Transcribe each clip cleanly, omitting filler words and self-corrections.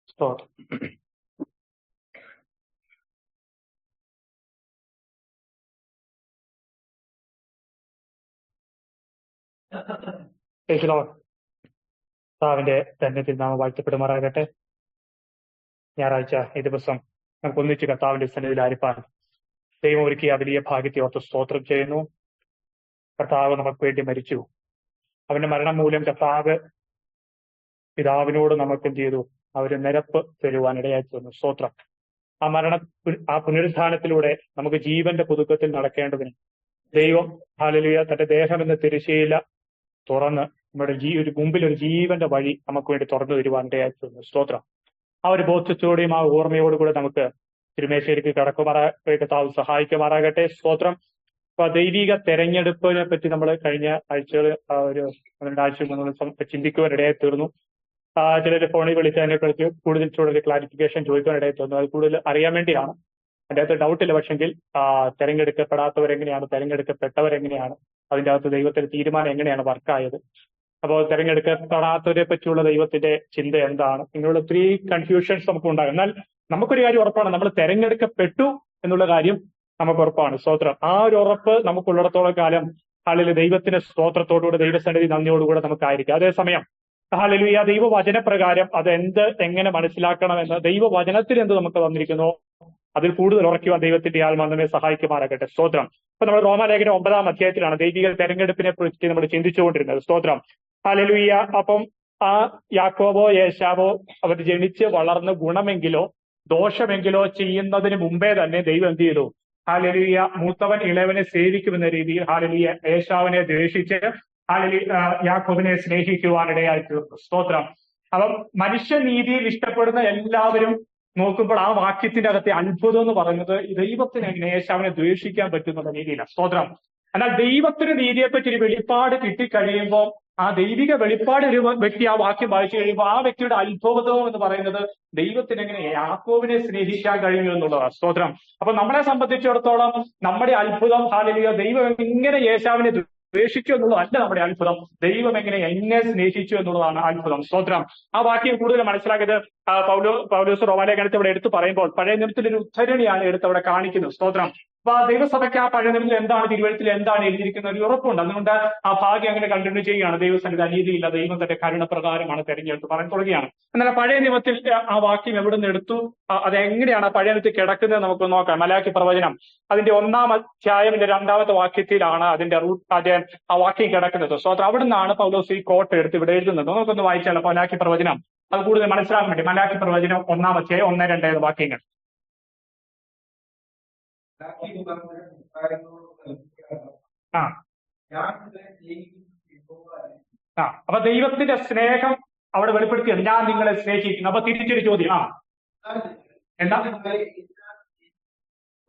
സ്തോത്രം. കർത്താവിന്റെ തന്നെ തിരുനാമം വാഴ്ത്തപ്പെടുമാറാകട്ടെ. ഞായറാഴ്ച ഈ ദിവസം നമുക്ക് ഒന്നിച്ച് കർത്താവിന്റെ സന്നിധിയിൽ ആയിരിക്കാൻ ദൈവം ഒരുക്കിയ വലിയ ഭാഗ്യത്തെ ഓർത്ത് സ്തോത്രം ചെയ്യുന്നു. കർത്താവ് നമുക്ക് വേണ്ടി മരിച്ചു. അവന്റെ മരണം മൂലം കർത്താവ് പിതാവിനോട് നമുക്ക് എന്ത് ചെയ്തു? അവര് നിരപ്പ് തരുവാൻ ഇടയായി തീർന്നു. സ്തോത്രം. ആ പുനരുത്ഥാനത്തിലൂടെ നമുക്ക് ജീവന്റെ പുതുക്കത്തിൽ നടക്കേണ്ടതിന് ദൈവം ഹല്ലേലൂയ തന്റെ ദേഹം എന്ന തിരശ്ശീല തുറന്ന് നമ്മുടെ ഒരു മുമ്പിൽ ഒരു ജീവന്റെ വഴി നമുക്ക് വേണ്ടി തുറന്നു തരുവാൻ ഇടയായി തീർന്നു. സ്തോത്രം. ആ ഒരു ബോധ്യത്തോടെയും ആ ഓർമ്മയോടുകൂടെ നമുക്ക് തിരുമേശയിലേക്ക് കടക്കുമാറാകട്ടെ, സഹായിക്കുമാറാകട്ടെ. സ്തോത്രം. അപ്പൊ ദൈവിക തെരഞ്ഞെടുപ്പിനെ പറ്റി നമ്മൾ കഴിഞ്ഞ ആഴ്ചകൾ ഒരു 2 ആഴ്ച 3 ദിവസം ചിന്തിക്കുവാൻ ഇടയായി തീർന്നു. ചിലർ ഫോണിൽ വിളിച്ച് അതിനെക്കുറിച്ച് കൂടുതൽ ക്ലാരിഫിക്കേഷൻ ചോദിക്കാൻ ഇടയായി തീർന്നു. അത് കൂടുതൽ അറിയാൻ വേണ്ടിയാണ്. അതിന്റെ അകത്ത് ഡൗട്ടില്ല. പക്ഷെങ്കിൽ തെരഞ്ഞെടുക്കപ്പെടാത്തവരെങ്ങനെയാണ്, തെരഞ്ഞെടുക്കപ്പെട്ടവരെങ്ങനെയാണ്, അതിന്റെ അകത്ത് ദൈവത്തിന്റെ തീരുമാനം എങ്ങനെയാണ് വർക്കായത്, അപ്പോൾ തെരഞ്ഞെടുക്കപ്പെടാത്തവരെ പറ്റിയുള്ള ദൈവത്തിന്റെ ചിന്ത എന്താണ്, ഇങ്ങനെയുള്ള ഒത്തിരി കൺഫ്യൂഷൻസ് നമുക്ക് ഉണ്ടാകും. എന്നാൽ നമുക്കൊരു കാര്യം ഉറപ്പാണ്, നമ്മൾ തെരഞ്ഞെടുക്കപ്പെട്ടു എന്നുള്ള കാര്യം നമുക്ക് ഉറപ്പാണ്. സ്തോത്രം. ആ ഒരു ഉറപ്പ് നമുക്കുള്ളിടത്തോളം കാലം ഹല്ലേലൂയ ദൈവത്തിന്റെ സ്തോത്രത്തോടുകൂടെ ദൈവസന്നിധി നന്ദിയോടുകൂടെ നമുക്കായിരിക്കും. അതേസമയം ഹല്ലേലൂയ ദൈവവചനപ്രകാരം അത് എങ്ങനെ മനസ്സിലാക്കണമെന്ന് ദൈവവചനത്തിൽ എന്ത് നമുക്ക് തന്നിരിക്കുന്നു അതിൽ കൂടുതൽ ഉറയ്ക്കുവാൻ ദൈവത്തിന്റെ ആത്മാവ് നമ്മെ സഹായിക്കുമാറാകട്ടെ. സ്തോത്രം. അപ്പൊ നമ്മൾ റോമാലേഖനം 9-ാം അധ്യായത്തിലാണ് ദൈവിക തെരഞ്ഞെടുപ്പിനെ കുറിച്ച് നമ്മൾ ചിന്തിച്ചുകൊണ്ടിരുന്നത്. സ്തോത്രം. ഹല്ലേലൂയ. അപ്പം ആ യാക്കോബോ ഏശാവോ അവർ ജനിച്ച് വളർന്ന് ഗുണമെങ്കിലോ ദോഷമെങ്കിലോ ചെയ്യുന്നതിന് മുമ്പേ തന്നെ ദൈവം എന്ത് ചെയ്തു? ഹല്ലേലൂയ മൂത്തവൻ ഇളയവനെ സേവിക്കുമെന്ന രീതിയിൽ ഹല്ലേലൂയ ഏശാവിനെ ദ്വേഷിച്ച് ഹല്ലേലൂയ യാക്കോബിനെ സ്നേഹിക്കുവാനിടയായി തീർന്നു. സ്തോത്രം. അപ്പം മനുഷ്യനീതിയിൽ ഇഷ്ടപ്പെടുന്ന എല്ലാവരും നോക്കുമ്പോൾ ആ വാക്യത്തിന്റെ അകത്തെ അത്ഭുതം എന്ന് പറയുന്നത് ദൈവത്തിന് എങ്ങനെ ഏശാവിനെ ദ്വേഷിക്കാൻ പറ്റുന്നുള്ള രീതിയിലാണ്. സ്തോത്രം. എന്നാൽ ദൈവത്തിന് നീതിയെപ്പറ്റി ഒരു വെളിപ്പാട് കിട്ടിക്കഴിയുമ്പോൾ ആ ദൈവിക വെളിപ്പാട് ഒരു വ്യക്തി ആ വാക്യം വായിച്ചു കഴിയുമ്പോൾ ആ വ്യക്തിയുടെ അത്ഭുതം എന്ന് പറയുന്നത് ദൈവത്തിന് എങ്ങനെ യാക്കോബിനെ സ്നേഹിക്കാൻ കഴിയും എന്നുള്ളതാണ്. സ്തോത്രം. അപ്പൊ നമ്മളെ സംബന്ധിച്ചിടത്തോളം നമ്മുടെ അത്ഭുതം ഹല്ലേലൂയ ദൈവം എങ്ങനെ ഏശാവിനെ ദ്വേഷിച്ചു എന്നുള്ളതല്ല നമ്മുടെ അത്ഭുതം, ദൈവം എന്നെ സ്നേഹിച്ചു എന്നുള്ളതാണ് അത്ഭുതം. സ്തോത്രം. ആ വാക്യം കൂടുതൽ മനസ്സിലാക്കിയത് പൗലോസ് റോമാലേഖനത്തെ ഇവിടെ എടുത്തു പറയുമ്പോൾ പഴയ നിയമത്തിലൊരു ഉദ്ധരണിയാണ് എടുത്ത് അവിടെ കാണിക്കുന്നത്. സ്തോത്രം. അപ്പൊ ആ ദൈവസഭയ്ക്ക് ആ പഴയ നിയമത്തിൽ എന്താണ്, തിരുവഴുത്തിൽ എന്താണ് എഴുതിയിരിക്കുന്ന ഒരു ഉറപ്പുണ്ട്. അതുകൊണ്ട് ആ ഭാഗ്യം അങ്ങനെ കണ്ടിന്യൂ ചെയ്യുകയാണ്. ദൈവസന്നിധി അനീതിയില്ല, ദൈവം തന്റെ കരുണപ്രകാരമാണ് തെരഞ്ഞെടുത്ത് പറയാൻ തുടങ്ങിയാണ്. എന്നാൽ പഴയ നിയമത്തിൽ ആ വാക്യം എവിടെ നിന്ന് എടുത്തു, അതെങ്ങനെയാണ് ആ പഴയ നിയമത്തിൽ കിടക്കുന്നത് നമുക്ക് നോക്കാം. മലാക്കി പ്രവചനം അതിന്റെ 1-ാം അധ്യായത്തിന്റെ 2-ാമത്തെ വാക്യത്തിലാണ് ആ വാക്യം കിടക്കുന്നത്. സോ അവിടെ നിന്നാണ് പൗലോസ് ഈ കോട്ട് എടുത്ത് ഇവിടെ എഴുതുന്നത്. നമുക്കൊന്ന് വായിച്ചാലോ മലാക്കി പ്രവചനം, അത് കൂടുതൽ മനസ്സിലാക്കാൻ വേണ്ടി. മലാക്കി പ്രവചനം 1-ാം അധ്യായം 1-2 വാക്യങ്ങൾ. അപ്പൊ ദൈവത്തിന്റെ സ്നേഹം അവിടെ വെളിപ്പെടുത്തിയത് ഞാൻ നിങ്ങളെ സ്നേഹിക്കുന്നു. അപ്പൊ തിരിച്ചൊരു ചോദ്യം, എന്താ?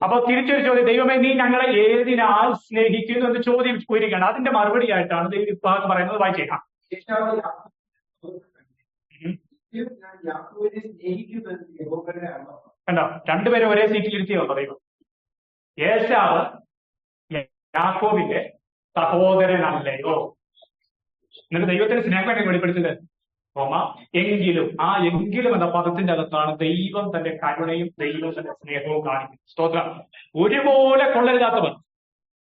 അപ്പൊ തിരിച്ചൊരു ചോദ്യം, ദൈവമേ നീ ഞങ്ങളെ ഏതിനാൽ സ്നേഹിക്കുന്നു എന്ന് ചോദ്യം ഉയരുകയാണ്. അതിന്റെ മറുപടി ആയിട്ടാണ് ദൈവം പറയുന്നത്. വായിച്ചേക്കാം. കണ്ടോ, രണ്ടുപേരും ഒരേ സീറ്റിൽ ഇരുത്തിയുണ്ടോ ദൈവം? ഏശാവ് യാക്കോബിന്റെ സഹോദരനല്ലയോ? എന്നിട്ട് ദൈവത്തിന്റെ സ്നേഹം എങ്ങനെ വെളിപ്പെടുത്തിയത്? എങ്കിലും ആ എങ്കിലും എന്ന പദത്തിന്റെ അകത്താണ് ദൈവം തന്റെ കരുണയും ദൈവം തന്റെ സ്നേഹവും കാണിക്കുന്നത്. സ്തോത്രം. ഒരുപോലെ കൊള്ളരുതാത്തവർ,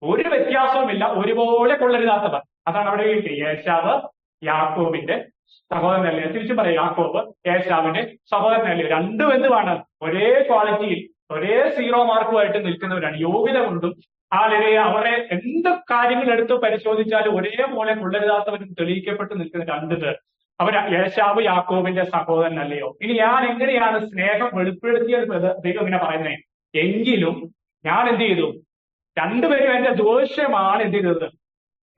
ഒരു വ്യത്യാസവുമില്ല, ഒരുപോലെ കൊള്ളരുതാത്തവർ. അതാണ് അവിടെ ഏശാവ് യാക്കോബിന്റെ സഹോദരനല്ലേ. തിരിച്ചു പറയാം, യാക്കോബ് ഏശാവിന്റെ സഹോദരനല്ലേ. രണ്ടും എന്തുവാണ്? ഒരേ ക്വാളിറ്റിയിൽ ഒരേ 0 മാർക്കുമായിട്ട് നിൽക്കുന്നവരാണ്. യോഗ്യത കൊണ്ടും അവരെ എന്ത് കാര്യങ്ങൾ എടുത്ത് പരിശോധിച്ചാലും ഒരേപോലെ കൊള്ളരുതാത്തവരും തെളിയിക്കപ്പെട്ട് നിൽക്കുന്ന 2 പേർ. അവർ ഏശാവ് യാക്കോബിന്റെ സഹോദരനല്ലയോ? ഇനി ഞാൻ എങ്ങനെയാണ് സ്നേഹം വെളിപ്പെടുത്തിയത്? ദൈവം ഇങ്ങനെ പറയുന്നേ, എങ്കിലും ഞാൻ എന്ത് ചെയ്തു? 2 പേരും എന്റെ ദോഷമാണ് എന്ത് ചെയ്തത്?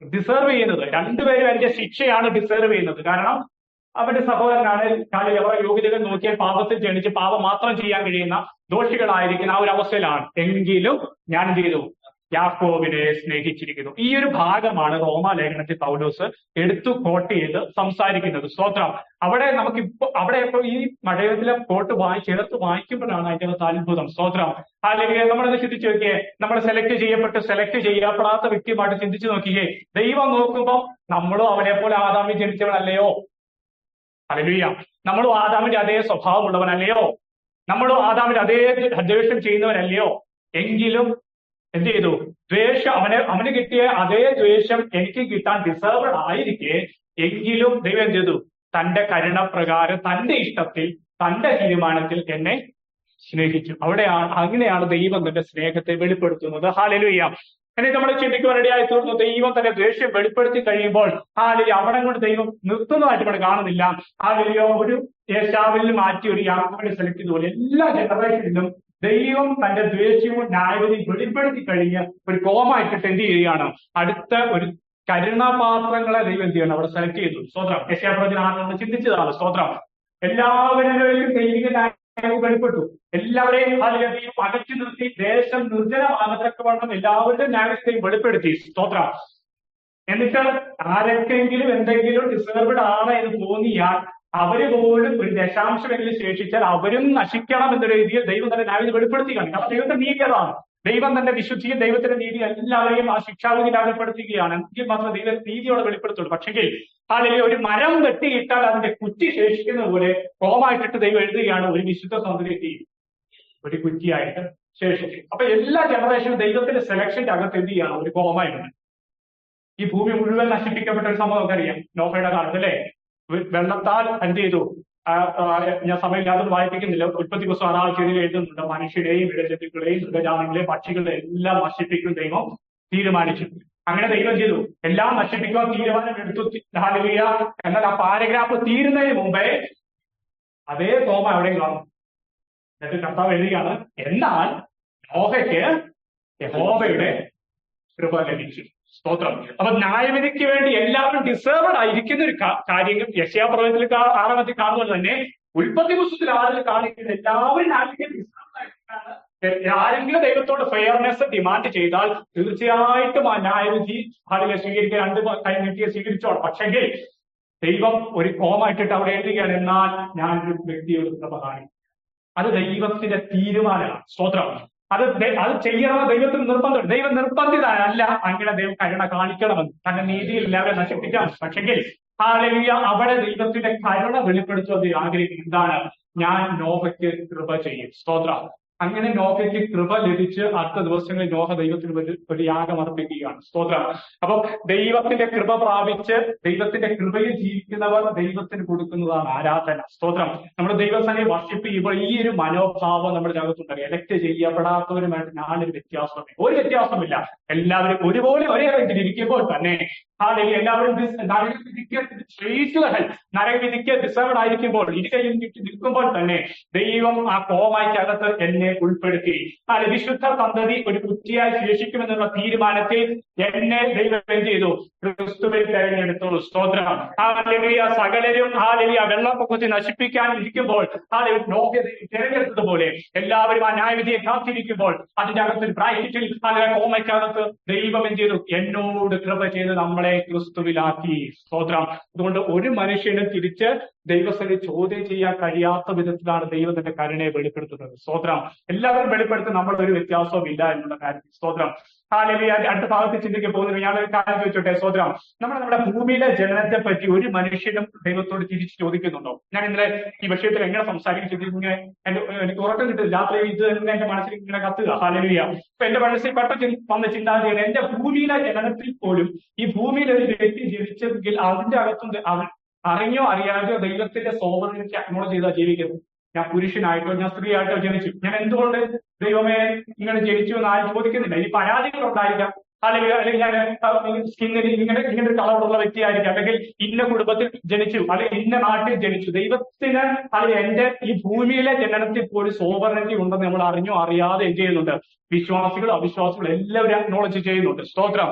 ഡിസേർവ് ചെയ്യുന്നത്. 2 പേരും എന്റെ ശിക്ഷയാണ് ഡിസേർവ് ചെയ്യുന്നത്. കാരണം അവന്റെ സഹോദരനാണ്. അവരുടെ യോഗ്യതകൾ നോക്കിയാൽ പാപത്തിൽ ജനിച്ച് പാപം മാത്രം ചെയ്യാൻ കഴിയുന്ന ദോഷികളായിരിക്കുന്ന ആ ഒരു അവസ്ഥയിലാണ്. എങ്കിലും ഞാൻ എന്ത് ചെയ്തു? യാക്കോബിനെ സ്നേഹിച്ചിരിക്കുന്നു. ഈ ഒരു ഭാഗമാണ് റോമാലേഖനത്തിൽ പൗലോസ് എടുത്തു കോട്ട് ചെയ്ത് സംസാരിക്കുന്നത്. സ്തോത്രം. അവിടെ ഇപ്പോൾ ഈ മലയാളത്തിലെ കോട്ട് ചേർത്ത് വായിക്കുമ്പോഴാണ് അതിന്റെ അകത്ത് അത്ഭുതം. സ്തോത്രം. അല്ലെങ്കിൽ നമ്മളത് ചിന്തിച്ചു നോക്കിയേ, നമ്മൾ സെലക്ട് ചെയ്യപ്പെടാത്ത വ്യക്തിയുമായിട്ട് ചിന്തിച്ചു നോക്കിയേ. ദൈവം നോക്കുമ്പോൾ നമ്മളും അവനെ പോലെ ആദാമിൽ ജനിച്ചവനല്ലയോ? ഹല്ലേലൂയ. നമ്മളും ആദാമിന്റെ അതേ സ്വഭാവമുള്ളവനല്ലയോ? നമ്മളും ആദാമിന്റെ അതേ ദ്വേഷം ചെയ്യുന്നവരല്ലയോ? എങ്കിലും എന്ത് ചെയ്തു? ദ്വേഷം അവന് കിട്ടിയ അതേ ദ്വേഷം എനിക്ക് കിട്ടാൻ ഡിസേർവഡ് ആയിരിക്കെ എങ്കിലും ദൈവം എന്ത് ചെയ്തു? തന്റെ കരുണപ്രകാരം തന്റെ ഇഷ്ടത്തിൽ തന്റെ തീരുമാനത്തിൽ എന്നെ സ്നേഹിച്ചു. അങ്ങനെയാണ് ദൈവം തന്റെ സ്നേഹത്തെ വെളിപ്പെടുത്തുന്നത്. ഹല്ലേലൂയ. എന്നിട്ട് നമ്മൾ ചിന്തിക്കുവാനിടയായി തീർന്നു, ദൈവം തന്റെ ദേഷ്യം വെളിപ്പെടുത്തി കഴിയുമ്പോൾ ഹല്ലേലൂയ അവിടെ കൊണ്ട് ദൈവം നിർത്തുന്നതായിട്ട് ഇവിടെ കാണുന്നില്ല. ഹല്ലേലൂയ ഒരു ഏശാവിൽ മാറ്റി ഒരു യാക്കോബിനെ സെലക്ട് ചെയ്തുപോലെ എല്ലാ ജനറേഷനിലും ദൈവം തന്റെ ദ്വേഷവും ന്യായവിധിയും വെളിപ്പെടുത്തി കഴിഞ്ഞ് ഒരു കോമായിട്ടിട്ട് എന്ത് ചെയ്യുകയാണ്? അടുത്ത ഒരു കരുണാപാത്രങ്ങളെ ദൈവം എന്ത് ചെയ്യണം? അവിടെ സെലക്ട് ചെയ്തു. സ്തോത്രം. യെശയ്യാപ്രവചനം നമ്മൾ ചിന്തിച്ചതാണ്. സ്തോത്രം. എല്ലാവരിലും ദൈവിക ന്യായം വെളിപ്പെട്ടു. എല്ലാവരെയും ദൈവം അകറ്റി നിർത്തി ദേശം നിർജ്ജനമാകത്തക്കവണ്ണം എല്ലാവരുടെയും ന്യായത്തെയും വെളിപ്പെടുത്തി. സ്തോത്രം. എന്നിട്ട് ആരൊക്കെങ്കിലും എന്തെങ്കിലും ഡിസേർവ്ഡ് ആണ് എന്ന് തോന്നിയാൽ അവര് പോലും ഒരു ദശാംശമെങ്കിലും ശേഷിച്ചാൽ അവരും നശിക്കണം എന്ന രീതിയിൽ ദൈവം തന്നെ ന്യായം വെളിപ്പെടുത്തി കാണിക്കും. അപ്പൊ ദൈവത്തിന്റെ നീതി അതാണ്. ദൈവം തന്റെ വിശുദ്ധിയും ദൈവത്തിന്റെ നീതി എല്ലാവരെയും ആ ശിക്ഷാവിധി ലാഭപ്പെടുത്തുകയാണ്. എങ്കിൽ മാത്രമേ ദൈവം നീതിയോടെ വെളിപ്പെടുത്തുള്ളൂ. പക്ഷെങ്കിൽ അല്ലെങ്കിൽ ഒരു മരം വെട്ടിയിട്ടാൽ അതിന്റെ കുറ്റി ശേഷിക്കുന്ന പോലെ കോമായിട്ടിട്ട് ദൈവം എഴുതുകയാണ് ഒരു വിശുദ്ധ സൗന്ദര്യത്തിൽ ഒരു കുറ്റിയായിട്ട് ശേഷിക്കും. അപ്പൊ എല്ലാ ജനറേഷനും ദൈവത്തിന്റെ സെലക്ഷന്റെ അകത്ത് എന്ത് ചെയ്യാണ്? ഒരു കോമായിട്ടുണ്ട്. ഈ ഭൂമി മുഴുവൻ നശിപ്പിക്കപ്പെട്ട ഒരു സംഭവം നമുക്കറിയാം നോഹയുടെ കാലത്ത് അല്ലെ. വെള്ളത്താൽ എന്ത് ചെയ്തു? ഞാൻ സമയമില്ലാതെ വായിപ്പിക്കുന്നില്ല. ഉൽപ്പത്തി പുസ്തകം 6 എഴുതുന്നുണ്ട്. മനുഷ്യരെയും ഇഴജന്തുക്കളെയും മൃഗജാതികളെയും പക്ഷികളെ എല്ലാം നശിപ്പിക്കും ദൈവം തീരുമാനിച്ചു. അങ്ങനെ ദൈവം ചെയ്തു, എല്ലാം നശിപ്പിക്കാൻ തീരുമാനം എടുത്തു. ഹല്ലേലൂയ. എന്നാൽ ആ പാരഗ്രാഫ് തീരുന്നതിന് മുമ്പേ അതേ തോമ എവിടെയും കാണും. എന്നിട്ട് കർത്താവ് എഴുതുകയാണ്, എന്നാൽ നോഹയ്ക്ക് യഹോവയുടെ കൃപ ലഭിച്ചു. സ്തോത്രം. അപ്പൊ ന്യായവിധിക്ക് വേണ്ടി എല്ലാവരും ഡിസേർവഡ് ആയിരിക്കുന്ന ഒരു കാര്യം യെശയ്യാപ്രവചനത്തിൽ 6 കാണുന്നത് തന്നെ ഉൽപ്പത്തി പുസ്തകത്തിൽ 6 കാണിക്കുന്നത് എല്ലാവരും ന്യായവിധിക്ക് ഡിസേർവഡ് ആയിട്ടാണ്. ആരെങ്കിലും ദൈവത്തോട് ഫെയർനെസ് ഡിമാൻഡ് ചെയ്താൽ തീർച്ചയായിട്ടും ആ ന്യായവിധി അതിലെ സ്വീകരിക്കാൻ 2 കൈ നീട്ടിയെ സ്വീകരിച്ചോളാം. പക്ഷെങ്കിൽ ദൈവം ഒരു കോമായിട്ടിട്ട് അവിടെ എഴുതുകയാണ്, എന്നാൽ ഞാനൊരു വ്യക്തിയോട് കൃപ കാണിക്കും. അത് ദൈവത്തിന്റെ തീരുമാനമാണ്. സ്തോത്രം. അത് ചെയ്യണമെന്ന് ദൈവത്തിന് നിർബന്ധം. ദൈവം നിർബന്ധിതനല്ല അങ്ങനെ ദൈവം കരുണ കാണിക്കണമെന്ന്. തന്റെ നീതിയിൽ എല്ലാവരും നശിപ്പിക്കാം. പക്ഷെങ്കിൽ ഹല്ലേലൂയ അവിടെ ദൈവത്തിന്റെ കരുണ വെളിപ്പെടുത്തുന്നത് ആഗ്രഹിക്കുന്നത് എന്താണ്? ഞാൻ നോഹയ്ക്ക് കൃപ ചെയ്യും. സ്തോത്രം. അങ്ങനെ നോഹയ്ക്ക് കൃപ ലഭിച്ച് അടുത്ത ദിവസങ്ങളിൽ നോഹ ദൈവത്തിന് ഒരു യാഗം അർപ്പിക്കുകയാണ്. സ്തോത്രം. അപ്പൊ ദൈവത്തിന്റെ കൃപ പ്രാപിച്ച് ദൈവത്തിന്റെ കൃപയിൽ ജീവിക്കുന്നവർ ദൈവത്തിന് കൊടുക്കുന്നതാണ് ആരാധന. സ്തോത്രം. നമ്മുടെ ദൈവസനെ വർഷിപ്പ് ചെയ്യുമ്പോൾ ഈ ഒരു മനോഭാവം നമ്മുടെ അകത്തുണ്ടാകും. എലക്ട് ചെയ്യപ്പെടാത്തവരുമായിട്ട് ഞാനൊരു വ്യത്യാസമില്ല, ഒരു വ്യത്യാസമില്ല. എല്ലാവരും ഒരുപോലെ ഒരേ റേറ്റിൽ ഇരിക്കുമ്പോൾ തന്നെ എല്ലാവരും നരകവിധിക്ക് ഡിസേർവ്ഡ് ആയിരിക്കുമ്പോൾ ഇരുകയും നിൽക്കുമ്പോൾ തന്നെ ദൈവം ആ കോമായ്ക്കകത്ത് എന്നെ ഉൾപ്പെടുത്തി. വിശുദ്ധ സന്തതി ഒരു കുറ്റിയായി ശേഷിക്കുമെന്നുള്ള തീരുമാനത്തിൽ എന്നെ ദൈവം എന്ത് ചെയ്തു? ക്രിസ്തുവിൽ തെരഞ്ഞെടുത്തു. സ്തോത്രം. ഹല്ലേലൂയ. സകലരും ഹല്ലേലൂയ വെള്ളപ്പൊക്കത്തിൽ നശിപ്പിക്കാൻ ഇരിക്കുമ്പോൾ തെരഞ്ഞെടുത്തതുപോലെ എല്ലാവരും ആ ന്യായവിധിയെ കാത്തിരിക്കുമ്പോൾ അതിന്റെ അകത്ത് ബ്രാക്കറ്റിൽ കോമയ്ക്കകത്ത് ദൈവം എന്ത് ചെയ്തു? എന്നോട് കൃപ ചെയ്ത് നമ്മളെ ക്രിസ്തുവിലാക്കി. സ്തോത്രം. അതുകൊണ്ട് ഒരു മനുഷ്യനും തിരിച്ച് ദൈവസ്ഥനെ ചോദ്യം ചെയ്യാൻ കഴിയാത്ത വിധത്തിലാണ് ദൈവം തന്റെ കരുണയെ വെളിപ്പെടുത്തുന്നത്. സ്തോത്രം. എല്ലാവരും വെളിപ്പെടുത്തും, നമ്മളൊരു വ്യത്യാസവും ഇല്ല എന്നുള്ള കാര്യം. സ്തോത്രം. ഹല്ലേലൂയ. അടുത്ത ഭാഗത്ത് ചിന്തിക്കാൻ പോകുന്നത് ഞാനൊരു കാര്യം ചോദിച്ചോട്ടെ. സ്തോത്രം. നമ്മുടെ ഭൂമിയിലെ ജനനത്തെ പറ്റി ഒരു മനുഷ്യനും ദൈവത്തോട് തിരിച്ച് ചോദിക്കുന്നുണ്ടോ? ഞാൻ ഇന്നലെ ഈ വിഷയത്തിൽ എങ്ങനെ സംസാരിക്കും ഇങ്ങനെ എനിക്ക് ഉറക്കം കിട്ടും. രാത്രി ഇത് തന്നെ എന്റെ മനസ്സിൽ ഇങ്ങനെ കത്തുക. ഹല്ലേലൂയ. അപ്പൊ എന്റെ മനസ്സിൽ പെട്ടെന്ന് വന്ന ചിന്താഗതിയാണ്, എന്റെ ഭൂമിയിലെ ജനനത്തിൽ പോലും ഈ ഭൂമിയിൽ ഒരു വ്യക്തി ജനിച്ചെങ്കിൽ അതിന്റെ അകത്തും അവൻ അറിഞ്ഞോ അറിയാതെയോ ദൈവത്തിന്റെ സോവറിറ്റി അക്നോളജ് ചെയ്താ ജീവിക്കുന്നത്. ഞാൻ പുരുഷനായിട്ടോ ഞാൻ സ്ത്രീ ആയിട്ടോ ജനിച്ചു, ഞാൻ എന്തുകൊണ്ട് ദൈവമേ ഇങ്ങനെ ജനിച്ചു എന്ന് ആരും ചോദിക്കുന്നില്ല. ഈ പരാതികൾ ഉണ്ടായിരിക്കാം, അല്ലെങ്കിൽ ഞാൻ സ്കിന്നിൽ ഇങ്ങനെ ഒരു കളറുള്ള വ്യക്തിയായിരിക്കാം, അല്ലെങ്കിൽ ഇന്ന കുടുംബത്തിൽ ജനിച്ചു, അല്ലെങ്കിൽ ഇന്ന നാട്ടിൽ ജനിച്ചു. ദൈവത്തിന് അല്ലെങ്കിൽ എന്റെ ഈ ഭൂമിയിലെ ജനനത്തിൽ പോലും സോവറിറ്റി ഉണ്ടെന്ന് നമ്മൾ അറിഞ്ഞോ അറിയാതെ എന്ത് ചെയ്യുന്നുണ്ട്? വിശ്വാസികളും അവിശ്വാസികളും എല്ലാവരും അക്നോളജ് ചെയ്യുന്നുണ്ട്. സ്തോത്രം.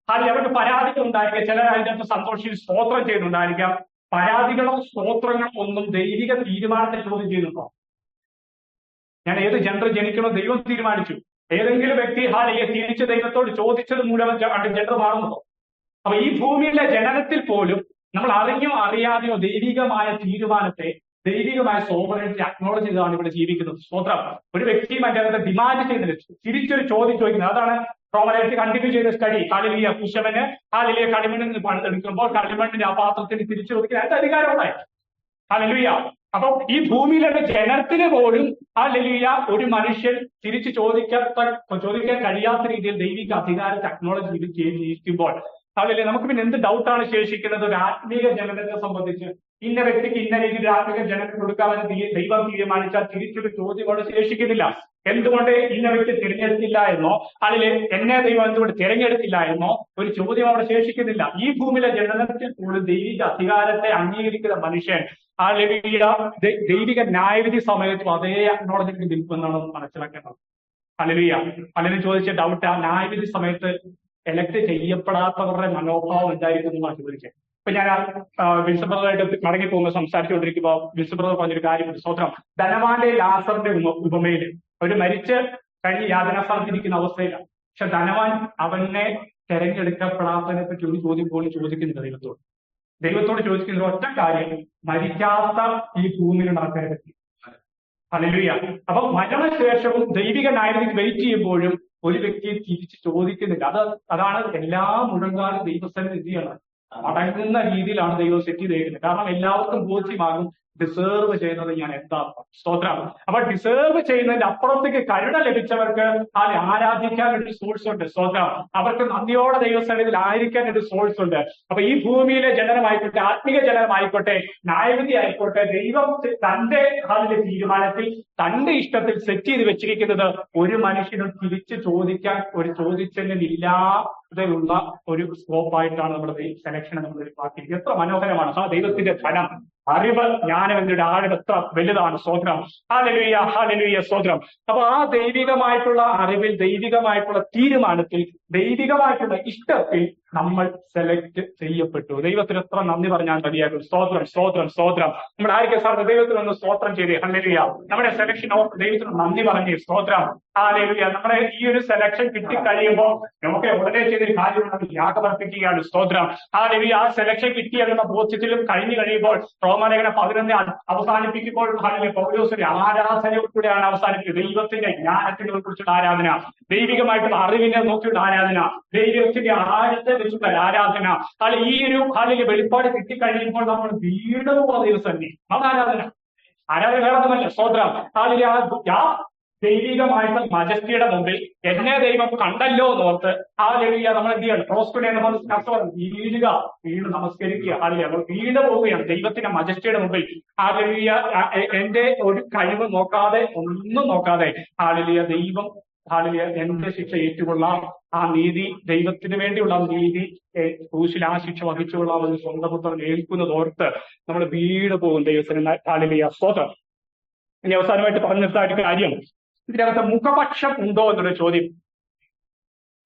അല്ലെങ്കിൽ അവർക്ക് പരാതികൾ ഉണ്ടായിരിക്കാം, ചിലർ അതിൻ്റെ അകത്ത് സന്തോഷിച്ച് സ്തോത്രം ചെയ്യുന്നുണ്ടായിരിക്കാം. പരാതികളോ സ്തോത്രങ്ങളോ ഒന്നും ദൈവിക തീരുമാനത്തെ ചോദ്യം ചെയ്യുന്നുണ്ടോ? ഞാൻ ഏത് ജെൻഡർ ജനിക്കണോ ദൈവം തീരുമാനിച്ചു. ഏതെങ്കിലും വ്യക്തി തിരിച്ച് ദൈവത്തോട് ചോദിച്ചത് മൂലം ജെൻഡർ മാറുന്നുണ്ടോ? അപ്പൊ ഈ ഭൂമിയിലെ ജനനത്തിൽ പോലും നമ്മൾ അറിഞ്ഞോ അറിയാതെയോ ദൈവികമായ തീരുമാനത്തെ, ദൈവികമായ സോവറിറ്റി അക്നോളജ് ചെയ്താണ് ഇവിടെ ജീവിക്കുന്നത്. സ്തോത്രം. ഒരു വ്യക്തിയും അതിന്റെ അകത്ത് ഡിമാൻഡ് ചെയ്യുന്നില്ല, തിരിച്ചൊരു ചോദ്യം ചോദിക്കുന്നത്. അതാണ് റോമലേറ്റ് കണ്ടിന്യൂ ചെയ്ത സ്റ്റഡി. ഹല്ലേലൂയ. കുശവന് ഹല്ലേലൂയ കളിമണ്ണിൽ നിന്ന് പണിതെടുക്കുമ്പോൾ കളിമണ്ണിന്റെ ആ പാത്രത്തിന് തിരിച്ചു ചോദിക്കാൻ അതിന്റെ അധികാരം ഉണ്ടായി. ഹല്ലേലൂയ. അപ്പൊ ഈ ഭൂമിയിലുള്ള ജനത്തിന് പോലും ഹല്ലേലൂയ ഒരു മനുഷ്യൻ തിരിച്ചു ചോദിക്കാൻ കഴിയാത്ത രീതിയിൽ ദൈവിക അധികാര ടെക്നോളജി ഇത് ചെയ്തിരിക്കുമ്പോൾ ഹല്ലേലൂയ നമുക്ക് പിന്നെ എന്ത് ഡൗട്ടാണ് ശേഷിക്കുന്നത്? ഒരു ആത്മീക ജനനത്തെ സംബന്ധിച്ച് ഇന്ന വ്യക്തിക്ക് ഇന്ന രീതിയിൽ ആത്മീക ജനനം കൊടുക്കാമെന്ന് ദൈവം തീരുമാനിച്ചാൽ തിരിച്ചൊരു ചോദ്യം അവിടെ ശേഷിക്കുന്നില്ല. എന്തുകൊണ്ട് ഇന്ന വ്യക്തി തിരഞ്ഞെടുത്തില്ല എന്നോ അല്ലെങ്കിൽ എന്നെ ദൈവം എന്തുകൊണ്ട് തിരഞ്ഞെടുത്തില്ല എന്നോ ഒരു ചോദ്യം അവിടെ ശേഷിക്കുന്നില്ല. ഈ ഭൂമിയിലെ ജനനത്തിൽ പോലും ദൈവിക അധികാരത്തെ അംഗീകരിക്കുന്ന മനുഷ്യൻ ഹല്ലേലൂയ ദൈവിക ന്യായവിധി സമയത്തും അതേ അക്നോളജിക്ക് നിൽക്കുമെന്നാണ് മനസ്സിലാക്കേണ്ടത്. ഹല്ലേലൂയ. പലരും ചോദിച്ച ഡൗട്ട്, ആ ന്യായവിധി സമയത്ത് എലക്ട് ചെയ്യപ്പെടാത്തവരുടെ മനോഭാവം എന്തായിരിക്കും എന്നാണ് ചോദിച്ചത്. ഇപ്പൊ ഞാൻ വിൽസൺ ബ്രദറായിട്ട് മടങ്ങി പോകുമ്പോൾ സംസാരിച്ചുകൊണ്ടിരിക്കുമ്പോൾ വിൽസൺ ബ്രദർ പറഞ്ഞൊരു കാര്യമുണ്ട്. സ്തോത്രം. ധനവാന്റെ ലാസറിന്റെ ഉപമയില് ഒരു മരിച്ച് കഴിഞ്ഞ് യാതനാസ്ഥാനത്തിരിക്കുന്ന അവസ്ഥയിലാണ്. പക്ഷെ ധനവാൻ അവനെ തെരഞ്ഞെടുക്കപ്പെടാത്തതിനെ പറ്റി ഒരു ചോദ്യം പോലും ചോദിക്കുന്നില്ല ദൈവത്തോട് ചോദിക്കുന്ന ഒറ്റ കാര്യം, മരിക്കാത്ത ഈ ഭൂമിയിലുള്ള ആൾക്കാരെ പറ്റി. ഹല്ലേലൂയ. അപ്പൊ മരണശേഷവും ദൈവിക ന്യായവിധിക്ക് വെയിറ്റ് ചെയ്യുമ്പോഴും ഒരു വ്യക്തിയെ തിരിച്ച് ചോദിക്കുന്നില്ല. അതാണ് എല്ലാ മുഴങ്കാലും ദൈവസന്നിധിയാണ് മടങ്ങുന്ന രീതിയിലാണ് ദൈവം സെറ്റ് ചെയ്തേക്കുന്നത്. കാരണം എല്ലാവർക്കും ബോധ്യമാകും ഡിസേർവ് ചെയ്യുന്നത് ഞാൻ എന്താണ്. സ്തോത്രം. അപ്പൊ ഡിസേർവ് ചെയ്യുന്നതിന്റെ അപ്പുറത്തേക്ക് കരുണ ലഭിച്ചവർക്ക് ആരാധിക്കാൻ ഒരു സോഴ്സ് ഉണ്ട്. സ്തോത്രം. അവർക്ക് നന്ദിയോടെ ദൈവസന്നിധിയിൽ ആയിരിക്കാൻ ഒരു സോഴ്സ് ഉണ്ട്. അപ്പൊ ഈ ഭൂമിയിലെ ജനനമായിക്കോട്ടെ, ആത്മീക ജനനമായിക്കോട്ടെ, ന്യായവിധി ആയിക്കോട്ടെ, ദൈവം തന്റെ അതിന്റെ തീരുമാനത്തിൽ തന്റെ ഇഷ്ടത്തിൽ സെറ്റ് ചെയ്ത് വെച്ചിരിക്കുന്നത് ഒരു മനുഷ്യനും തിരിച്ചു ചോദിക്കാൻ ഒരു ചോദിച്ചെന്നില്ലാതെയുള്ള ഒരു സ്കോപ്പായിട്ടാണ് നമ്മുടെ സെലക്ഷനെ നമ്മൾ ആക്കിയിരിക്കുന്നത്. എത്ര മനോഹരമാണ്. ആ ദൈവത്തിന്റെ ധനം, അറിവ്, ജ്ഞാനം എന്നൊരു ആഴം എത്ര വലുതാണ്. സ്തോത്രം. ഹല്ലേലൂയ, ഹല്ലേലൂയ, സ്തോത്രം. അപ്പൊ ആ ദൈവികമായിട്ടുള്ള അറിവിൽ, ദൈവികമായിട്ടുള്ള തീരുമാനത്തിൽ, ദൈവികമായിട്ടുള്ള ഇഷ്ടത്തിൽ നമ്മൾ സെലക്ട് ചെയ്യപ്പെട്ടു. ദൈവത്തിന് എത്ര നന്ദി പറഞ്ഞാൽ മതിയാകും. സ്തോത്രം, സ്തോത്രം, സ്തോത്രം. നമ്മുടെ ആയിരിക്കും സാർ ദൈവത്തിന് ഒന്ന് സ്തോത്രം ചെയ്തേ. ഹല്ലേലൂയ. നമ്മുടെ സെലക്ഷൻ ദൈവത്തിന് നന്ദി പറഞ്ഞേ. സ്തോത്രം. ഹല്ലേലൂയ. നമ്മുടെ ഈ ഒരു സെലക്ഷൻ കിട്ടിക്കഴിയുമ്പോൾ നമുക്ക് ഉടനെ ചെയ്തൊരു കാര്യമാണ് യാഗമർപ്പിക്കുകയാണ്. സ്തോത്രം. ഹല്ലേലൂയ. ആ സെലക്ഷൻ കിട്ടിയെന്ന ബോധ്യത്തിലും കഴിഞ്ഞു കഴിയുമ്പോൾ റോമാലേഖനം 11 അവസാനിപ്പിക്കുമ്പോൾ പൗലോസ് ഒരു ആരാധനയോടുകൂടെയാണ് അവസാനിപ്പിക്കുന്നത്. ദൈവത്തിന്റെ ജ്ഞാനത്തിനെ കുറിച്ചുള്ള ആരാധന, ദൈവികമായിട്ടുള്ള അറിവിനെ നോക്കിയുള്ള ആരാധന, ദൈവത്തിന്റെ ആഴത്തെ വെച്ചുള്ള ആരാധന. ഈ ഒരു വെളിപ്പാട് കിട്ടിക്കഴിയുമ്പോൾ നമ്മൾ വീണ്ടും ദൈവസന്നിധി അത് ആരാധന വേണമെന്നല്ല. സ്തോത്രം. ആ ദൈവികമായിട്ടുള്ള മജസ്റ്റിയുടെ മുമ്പിൽ എന്നെ ദൈവം കണ്ടല്ലോ എന്നോർത്ത് നമ്മൾ എന്ത് ചെയ്യണം? പ്രോസ്കുനെ വീട് നമസ്കരിക്കുക. വീട് പോവുകയാണ് ദൈവത്തിന്റെ മജസ്റ്റിയുടെ മുമ്പിൽ. എന്റെ ഒരു കഴിവ് നോക്കാതെ, ഒന്നും നോക്കാതെ ദൈവം എന്റെ ശിക്ഷ ഏറ്റുകൊള്ളാം. ആ നീതി, ദൈവത്തിന് വേണ്ടിയുള്ള നീതി ക്രൂശിൽ ആ ശിക്ഷ വഹിച്ചുകൊള്ളാം എന്ന് സ്വന്തം പുത്രൻ ഏൽക്കുന്നത് ഓർത്ത് നമ്മൾ വീട് പോകും ദൈവത്തിന്. ഹല്ലേലൂയ, സ്തോത്രം. ഇനി അവസാനമായിട്ട് പറഞ്ഞു നിർത്താൻ കാര്യം, ഇതിനകത്ത് മുഖപക്ഷം ഉണ്ടോ എന്നൊരു ചോദ്യം.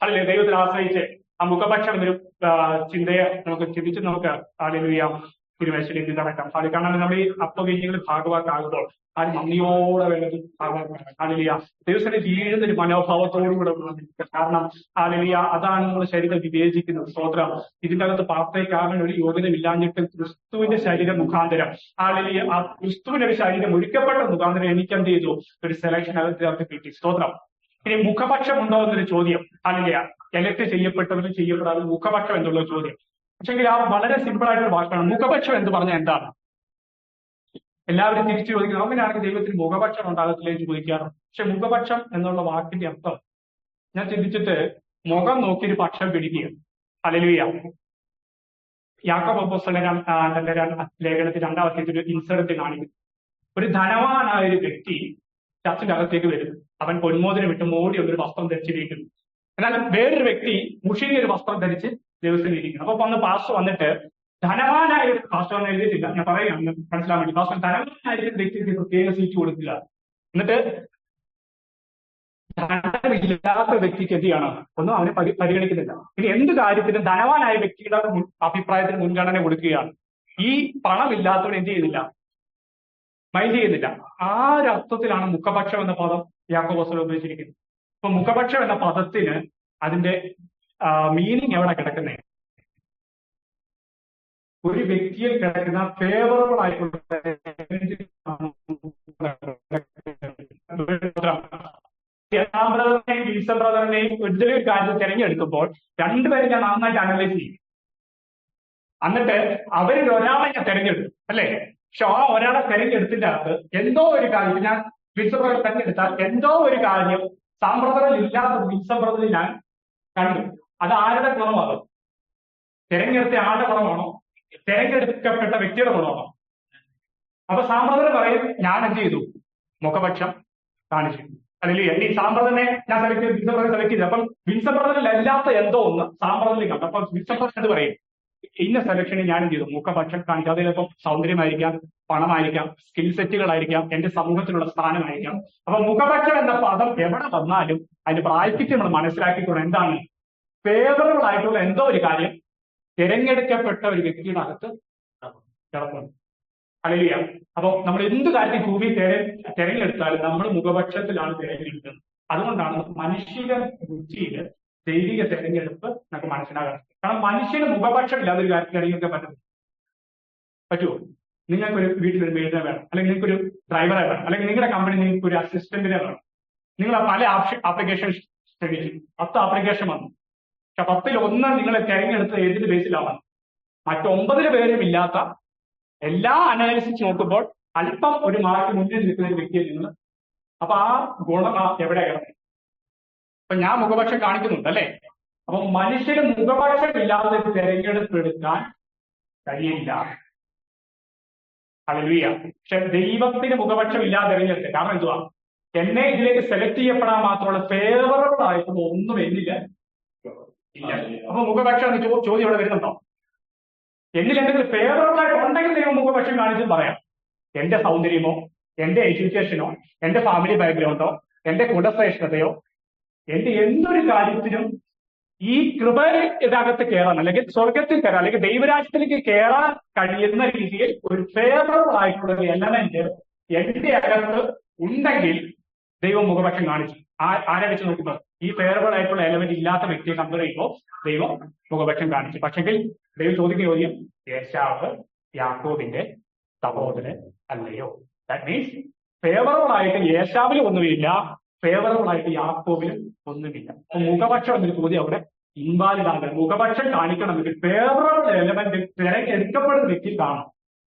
അല്ലേ, ദൈവത്തിൽ ആശ്രയിച്ച് ആ മുഖപക്ഷം എന്നൊരു ചിന്തയെ നമുക്ക് ചിന്തിച്ച് നമുക്ക് ഹല്ലേലൂയ തിരുമേശയിലേക്ക് നടക്കാം. കാരണം നമ്മൾ ഈ അപ്പവീഞ്ഞുകൾ ഭാഗവാക്കാകുമ്പോൾ നന്ദിയോടെ വേണ്ടത് ഹല്ലേലൂയ ദൈവത്തിന്റെ വീഴുന്നൊരു മനോഭാവത്തോടുകൂടെ. കാരണം ഹല്ലേലൂയ അതാണ് നമ്മൾ ശരീരം വിവേചിക്കുന്നത്. സ്തോത്രം. ഇതിന്റെ അകത്ത് പാർട്ടേക്കാരൻ ഒരു യോഗ്യതയില്ലാഞ്ഞിട്ട് ക്രിസ്തുവിന്റെ ശരീരം മുഖാന്തരം ഹല്ലേലൂയ ആ ക്രിസ്തുവിന്റെ ഒരു ശരീരം ഒരുക്കപ്പെട്ട മുഖാന്തരം എനിക്ക് എന്ത് ചെയ്തു? ഒരു സെലക്ഷൻ അകത്ത് കിട്ടി. സ്തോത്രം. ഇനി മുഖപക്ഷം ഉണ്ടോ എന്നൊരു ചോദ്യം. ഹല്ലേലൂയ എലക്ട് ചെയ്യപ്പെട്ടവരും ചെയ്യപ്പെടാതെ മുഖപക്ഷം എന്നുള്ള ചോദ്യം. പക്ഷെങ്കിൽ ആ വളരെ സിമ്പിൾ ആയിട്ടൊരു വാക്കാണ്. മുഖപക്ഷം എന്ന് പറഞ്ഞാൽ എന്താണ്? എല്ലാവരും തിരിച്ചു ചോദിക്കുന്നത് അങ്ങനെയാണെങ്കിൽ ദൈവത്തിന് മുഖപക്ഷം ഉണ്ടാകത്തില്ലേ എന്ന് ചോദിക്കാറുണ്ട്. പക്ഷെ മുഖപക്ഷം എന്നുള്ള വാക്കിന്റെ അർത്ഥം ഞാൻ ചിന്തിച്ചിട്ട് മുഖം നോക്കിയൊരു പക്ഷം പിടിക്കുക. ഹല്ലേലൂയ. യാക്കോബ് അപ്പോസ്തലൻ തന്റെ ലേഖനത്തിൽ 2-ാം അധ്യായത്തിൽ ഒരു ഇൻസിഡന്റ് കാണിക്കുന്നു. ഒരു ധനവാനായ ഒരു വ്യക്തി ചർച്ചിന്റെ അകത്തേക്ക് വരും. അവൻ പൊന്മോതിരം ഇട്ട് മോടി ഒരു വസ്ത്രം ധരിച്ചിരിക്കുന്നു. എന്നാൽ വേറൊരു വ്യക്തി മുഷിഞ്ഞ ഒരു വസ്ത്രം ധരിച്ച് ദിവസം ഇരിക്കുന്നു. അപ്പൊ വന്ന് പാസ്റ്റർ വന്നിട്ട് ധനവാനായ പാസ്റ്റർ എഴുതിയിട്ടില്ല, ഞാൻ പറയാം മനസ്സിലാൻ വേണ്ടി. പാസ്റ്റർ ധനവാനായിരിക്കുന്ന വ്യക്തിക്ക് പ്രത്യേക സീറ്റ് കൊടുക്കില്ല. എന്നിട്ട് ധനമില്ലാത്ത വ്യക്തിക്ക് എന്ത് ചെയ്യണം? ഒന്നും അവനെ പരിഗണിക്കുന്നില്ല. ഇനി എന്ത് കാര്യത്തിനും ധനവാനായ വ്യക്തിയുടെ അഭിപ്രായത്തിന് മുൻഗണന കൊടുക്കുകയാണ്. ഈ പണമില്ലാത്തവൻ എന്ത് ചെയ്യുന്നില്ല? മൈൻഡ് ചെയ്യുന്നില്ല. ആ ഒരു അർത്ഥത്തിലാണ് മുഖപക്ഷം എന്ന പദം യാക്കോബ് അപ്പോസ്തലൻ ഉപയോഗിച്ചിരിക്കുന്നത്. അപ്പൊ മുഖപക്ഷം എന്ന പദത്തിന് അതിന്റെ മീനിങ് എവിടെ കിടക്കുന്നത്? ഒരു വ്യക്തിയിൽ കിടക്കുന്ന ഫേവറബിൾ ആയിട്ടുള്ള വിൽസൺ ബ്രദറിനെയും ഒരു കാര്യം തിരഞ്ഞെടുക്കുമ്പോൾ രണ്ടുപേരും ഞാൻ നന്നായിട്ട് അനലൈസ് ചെയ്യും. എന്നിട്ട് അവരിൽ ഒരാളെ ഞാൻ തിരഞ്ഞെടുക്കും. അല്ലേ? പക്ഷെ ആ ഒരാളെ തെരഞ്ഞെടുത്തിന്റെ അകത്ത് എന്തോ ഒരു കാര്യം, ഞാൻ വിൻസബ്രദറെ തെരഞ്ഞെടുത്താൽ എന്തോ ഒരു കാര്യം സാമ്പ്രദറിൽ ഇല്ലാത്ത വിൻസബ്രദറിൽ ഞാൻ കണ്ടു. അത് ആരുടെ ഗുണമാണ്? തെരഞ്ഞെടുത്ത ആളുടെ ഗുണമാണോ? തെരഞ്ഞെടുക്കപ്പെട്ട വ്യക്തിയുടെ ഗുണമാണോ? അപ്പൊ സാമ്പ്രദർ പറയും, ഞാൻ എന്ത് ചെയ്തു? മുഖപക്ഷം കാണിച്ചു. അല്ലെങ്കിൽ ഈ സാമ്പ്രദറിനെ ഞാൻ സെലക്ട് ചെയ്ത് വിൻസബ്രദറെ സെലക്ട് ചെയ്തു. അപ്പം വിൻസബ്രദറിൽ അല്ലാത്ത എന്തോ ഒന്ന് സാമ്പ്രദറിൽ കണ്ടു. അപ്പൊ വിൻസബ്രദർ എന്ത് പറയും? ഇന്ന സെലക്ഷന് ഞാൻ എന്ത് ചെയ്തു? മുഖപക്ഷം കാണിച്ചു. അത് ചിലപ്പം സൗന്ദര്യമായിരിക്കാം, പണമായിരിക്കാം, സ്കിൽ സെറ്റുകളായിരിക്കാം, എന്റെ സമൂഹത്തിലുള്ള സ്ഥാനമായിരിക്കാം. അപ്പൊ മുഖപക്ഷം എന്ന പദം എവിടെ വന്നാലും അതിന്റെ പ്രാക്ടിക്കൽ നമ്മൾ മനസ്സിലാക്കിക്കൊണ്ട് എന്താണ്? ഫേവറബിൾ ആയിട്ടുള്ള എന്തോ ഒരു കാര്യം തിരഞ്ഞെടുക്കപ്പെട്ട ഒരു വ്യക്തിയുടെ അകത്ത് കിടക്കുന്നു. അല്ലെങ്കിൽ അപ്പൊ നമ്മൾ എന്ത് കാര്യത്തിൽ ഭൂമി തിരഞ്ഞെടുത്താലും നമ്മൾ മുഖപക്ഷത്തിലാണ് തിരഞ്ഞെടുക്കുന്നത്. അതുകൊണ്ടാണ് മനുഷ്യ രുചിയിൽ ദൈവിക തെരഞ്ഞെടുപ്പ് നമുക്ക് മനസ്സിലാകാൻ. കാരണം മനുഷ്യന് മുഖപക്ഷം ഇല്ലാതെ ഒരു കാര്യത്തിൽ തിരഞ്ഞെടുക്കാൻ പറ്റുമോ? നിങ്ങൾക്കൊരു വീട്ടിലൊരു മെയ്ഡിനെ വേണം, അല്ലെങ്കിൽ നിങ്ങൾക്കൊരു ഡ്രൈവറെ വേണം, അല്ലെങ്കിൽ നിങ്ങളുടെ കമ്പനി നിങ്ങൾക്ക് ഒരു അസിസ്റ്റന്റിനെ വേണം. നിങ്ങൾ പല ആപ്ലിക്കേഷൻ ശ്രമിച്ചു, 10 ആപ്ലിക്കേഷൻ വന്നു. പക്ഷെ 10ൽ 1 നിങ്ങളെ തിരഞ്ഞെടുത്ത് ഏതിന്റെ ബേസിലാണ്? മറ്റ് 9 പേരും ഇല്ലാത്ത എല്ലാ അനാലിസിസ് നോക്കുമ്പോൾ അല്പം ഒരു മാർക്ക് മുന്നിൽ നിൽക്കുന്ന ഒരു വ്യക്തിയെ നിങ്ങൾ. അപ്പൊ ആ ഗുണം എവിടെയാണ്? അപ്പൊ ഞാൻ മുഖപക്ഷം കാണിക്കുന്നുണ്ട് അല്ലെ? അപ്പൊ മനുഷ്യന് മുഖപക്ഷം ഇല്ലാതെ തെരഞ്ഞെടുപ്പ് എടുക്കാൻ കഴിയില്ല. ഹല്ലേലൂയ. പക്ഷെ ദൈവത്തിന് മുഖപക്ഷം ഇല്ലാതെ തിരഞ്ഞെടുക്കുക. കാരണം എന്തുവാ? എന്നെ ഇതിലേക്ക് സെലക്ട് ചെയ്യപ്പെടാൻ മാത്രമുള്ള ഫേവറബിൾ ആയിട്ടുള്ള ഒന്നും എന്നില്ല ഇല്ല. അപ്പൊ മുഖപക്ഷം ചോദ്യം ഇവിടെ വരുന്നുണ്ടോ? എന്നിൽ എന്തെങ്കിലും ഫേവറബിൾ ആയിട്ട് ഉണ്ടെങ്കിൽ ദൈവം മുഖപക്ഷം കാണിച്ചും പറയാം. എന്റെ സൗന്ദര്യമോ, എന്റെ എഡ്യൂക്കേഷനോ, എന്റെ ഫാമിലി ബാക്ക്ഗ്രൗണ്ടോ, എന്റെ കുലശ്രേഷ്ഠതയോ, എന്റെ എന്തൊരു കാര്യത്തിനും ഈ കൃപ ഇതകത്ത് കയറാൻ, അല്ലെങ്കിൽ സ്വർഗത്തിൽ കയറാൻ, അല്ലെങ്കിൽ ദൈവരാജ്യത്തിലേക്ക് കയറാൻ കഴിയുന്ന രീതിയിൽ ഒരു ഫേവറബിൾ ആയിട്ടുള്ള ഒരു എലമെന്റ് എന്റെ അകത്ത് ഉണ്ടെങ്കിൽ ദൈവം മുഖപക്ഷം കാണിച്ചു. ആരെ വെച്ച് നോക്കുമ്പോൾ ഈ ഫേവറബിൾ ആയിട്ടുള്ള എലമെന്റ് ഇല്ലാത്ത വ്യക്തിയെ കമ്പയർ ചെയ്യുമ്പോൾ ദൈവം മുഖപക്ഷം കാണിച്ചു. പക്ഷെങ്കിൽ ദൈവം ചോദിക്കുന്ന ചോദ്യം, ഏശാവ് യാക്കോബിന്റെ സഹോദരൻ അല്ലയോ? ദാറ്റ് മീൻസ് ഫേവറബിൾ ആയിട്ട് ഏശാവിലും ഒന്നുമില്ല, ഫേവറബിൾ ആയിട്ട് യാക്കോബിലും ഒന്നുമില്ല. അപ്പൊ മുഖപക്ഷം എന്നൊരു ചോദ്യം അവിടെ ഇൻവാലിഡ് ആണ്. മുഖപക്ഷം കാണിക്കണമെങ്കിൽ ഫേവറബിൾ എലമെന്റ് തിരഞ്ഞെടുക്കപ്പെടുന്ന വ്യക്തി കാണും.